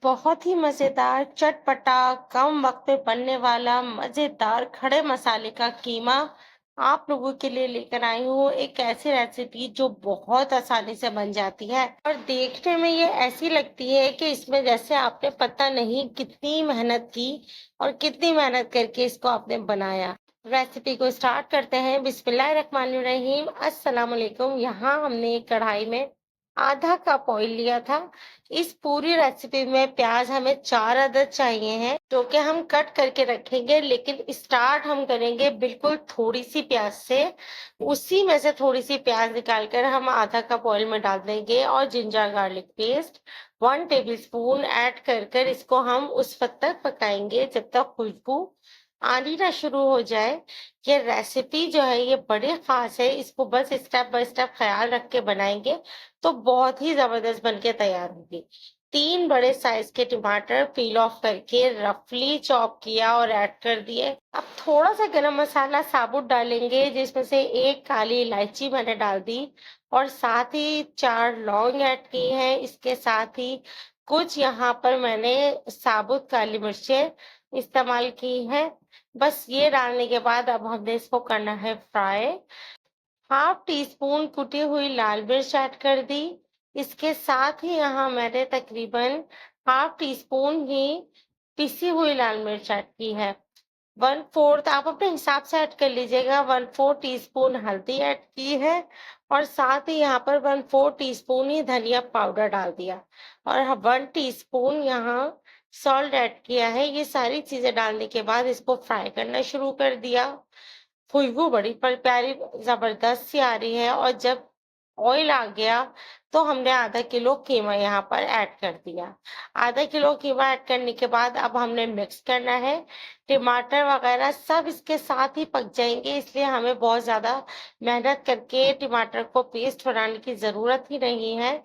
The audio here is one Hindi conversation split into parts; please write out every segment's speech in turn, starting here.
बहुत ही मज़ेदार, चटपटा, कम वक़्त में बनने वाला मज़ेदार खड़े मसाले का कीमा आप लोगों के लिए लेकर आई हूँ। एक ऐसी रेसिपी जो बहुत आसानी से बन जाती है और देखने में ये ऐसी लगती है कि इसमें जैसे आपने पता नहीं कितनी मेहनत की और कितनी मेहनत करके इसको आपने बनाया। रेसिपी को स्टार्ट करते हैं। बिस्मिल्लाहिर्रहमानिर्रहीम। अस्सलाम वालेकुम। यहाँ हमने एक कढ़ाई में आधा कप ऑयल लिया था। इस पूरी रेसिपी में प्याज हमें 4 अदद चाहिए हैं, जो कि हम कट करके रखेंगे, लेकिन स्टार्ट हम करेंगे बिल्कुल थोड़ी सी प्याज से। उसी में से थोड़ी सी प्याज निकाल कर हम आधा कप ऑयल में डाल देंगे और ginger garlic paste 1 tablespoon add कर इसको हम उस वक्त तक पकाएंगे जब तक खुशबू आनी ना शुरू हो जाए। ये रेसिपी जो है ये बड़ी खास है, इसको बस स्टेप बाय स्टेप ख्याल रख के बनाएंगे तो बहुत ही जबरदस्त बनके तैयार होगी। 3 बड़े साइज के टमाटर पील ऑफ करके रफली चॉप किया और ऐड कर दिए। अब थोड़ा सा गरम मसाला साबुत डालेंगे, जिसमें से 1 काली इलायची मैंने डाल दी और साथ ही 4 लौंग ऐड की हैं। इसके साथ ही कुछ यहाँ पर मैंने साबुत काली मिर्चें इस्तेमाल की हैं। बस ये डालने के बाद अब हमने इसको करना है फ्राई। हाफ टी स्पून कुटी हुई लाल मिर्च ऐड कर दी। इसके साथ ही यहाँ मैंने तकरीबन हाफ टी स्पून ही पिसी हुई लाल मिर्च ऐड की है। 1/4 आप अपने हिसाब से ऐड कर लीजिएगा। 1/4 टीस्पून हल्दी ऐड की है और साथ ही यहाँ पर 1/4 टीस्पून ही धनिया पाउडर डाल दिया और 1 टीस्पून यहाँ सॉल्ट ऐड किया है। ये सारी चीजें डालने के बाद इसको फ्राई करना शुरू कर दिया। खुशबू बड़ी पर प्यारी जबरदस्त सी आ रही है और जब ऑयल आ गया तो हमने आधा किलो कीमा यहाँ पर ऐड कर दिया। आधा किलो कीमा ऐड करने के बाद अब हमने मिक्स करना है। टमाटर वगैरह सब इसके साथ ही पक जाएंगे, इसलिए हमें बहुत ज्यादा मेहनत करके टमाटर को पेस्ट बनाने की जरूरत ही नहीं है।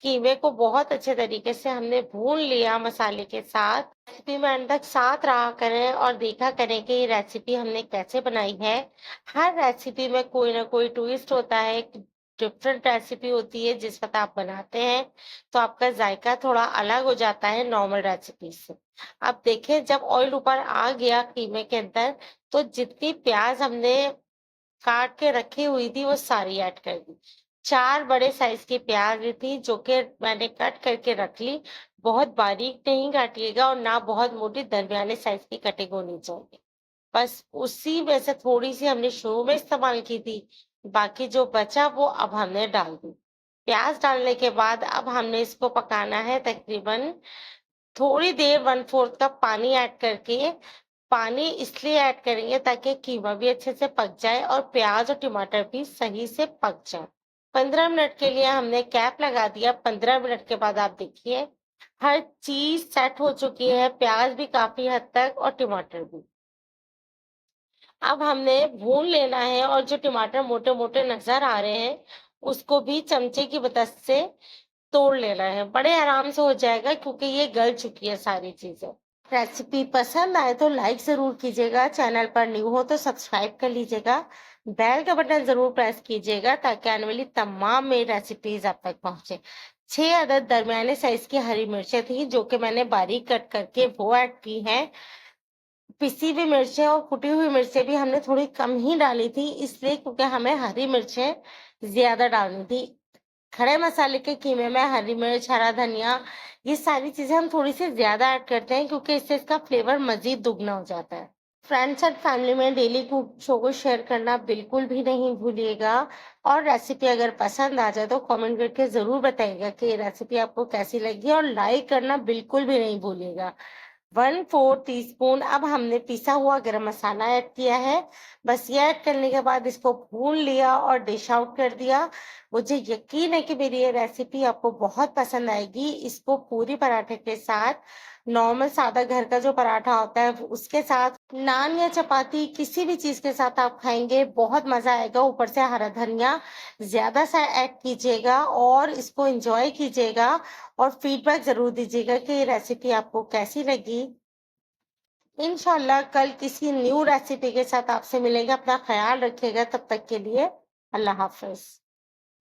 कीमे को बहुत अच्छे तरीके से हमने भून लिया मसाले के साथ। रेसिपी में अंत तक साथ रहा करें और देखा करें कि ये रेसिपी हमने कैसे बनाई है। हर रेसिपी में कोई ना कोई ट्विस्ट होता है, डिफरेंट रेसिपी होती है। जिस वक्त आप बनाते हैं तो आपका जायका थोड़ा अलग हो जाता है नॉर्मल रेसिपी से। अब देखिए, जब ऑयल ऊपर आ गया कीमे के अंदर तो जितनी प्याज हमने काट के रखी हुई थी वो सारी ऐड कर दी। 4 बड़े साइज की प्याज ली थी जो कि मैंने कट करके रख ली। बहुत बारीक नहीं काटिएगा और ना बहुत मोटी, दरमियाने साइज की कटिंग होनी चाहिए। बस उसी में से थोड़ी-सी हमने शुरू में इस्तेमाल की थी, बाकी जो बचा वो अब हमने डाल दी। प्याज़ डालने के बाद अब हमने इसको पकाना है तकरीबन थोड़ी देर। 1/4 कप पानी ऐड करके, पानी इसलिए ऐड करेंगे ताकि कीमा भी अच्छे से पक जाए और प्याज़ और टमाटर भी सही से पक जाए। 15 मिनट के लिए हमने कैप लगा दिया। 15 मिनट के बाद आप देखिए हर चीज़ सेट हो चुकी है, प्याज़ भी काफ़ी हद तक और टमाटर भी। अब हमने भून लेना है और जो टमाटर मोटे-मोटे नज़र आ रहे हैं, उसको भी चमचे की मदद से तोड़ लेना है। बड़े आराम से हो जाएगा क्योंकि ये गल चुकी है सारी चीज़ें। रेसिपी पसंद आए तो लाइक ज़रूर कीजिएगा, चैनल पर न्यू हो तो सब्सक्राइब कर लीजिएगा, बेल का बटन ज़रूर प्रेस कीजिएगा ताकि आने वाली तमाम मेरी रेसिपीज़ आप तक पहुँचे। 6 अदद दरमियाने साइज़ की हरी मिर्चें थी जो कि मैंने बारीक कट करके वो ऐड की हैं। पिसी हुई मिर्चें और कुटी हुई मिर्चें भी हमने थोड़ी कम ही डाली थी, इसलिए क्योंकि हमें हरी मिर्चें ज्यादा डालनी थी। खड़े मसाले के कीमे में हरी मिर्च, हरा धनिया, ये सारी चीजें हम थोड़ी सी ज्यादा ऐड करते हैं क्योंकि इससे इसका फ्लेवर मजीद दुगना हो जाता है। फ्रेंड्स एंड फैमिली में डेली कुक शो को शेयर करना बिल्कुल भी नहीं भूलिएगा और रेसिपी अगर पसंद आ जाए तो कमेंट करके जरूर बताइएगा कि ये रेसिपी आपको कैसी लगी और लाइक करना बिल्कुल भी नहीं भूलिएगा। 1/4 टीस्पून अब हमने पिसा हुआ गरम मसाला ऐड किया है। बस ये ऐड करने के बाद इसको भून लिया और डिश आउट कर दिया। मुझे यकीन है कि मेरी ये रेसिपी आपको बहुत पसंद आएगी। इसको पूरी पराठे के साथ, नॉर्मल सादा घर का जो पराठा होता है उसके साथ, नान या चपाती किसी भी चीज के साथ आप खाएंगे, बहुत मजा आएगा। ऊपर से हरा धनिया ज्यादा सा ऐड कीजिएगा और इसको एंजॉय कीजिएगा और फीडबैक जरूर दीजिएगा कि ये रेसिपी आपको कैसी लगी। इंशाल्लाह कल किसी न्यू रेसिपी के साथ आपसे मिलेंगे। अपना ख्याल रखिएगा, तब तक के लिए अल्लाह हाफिज।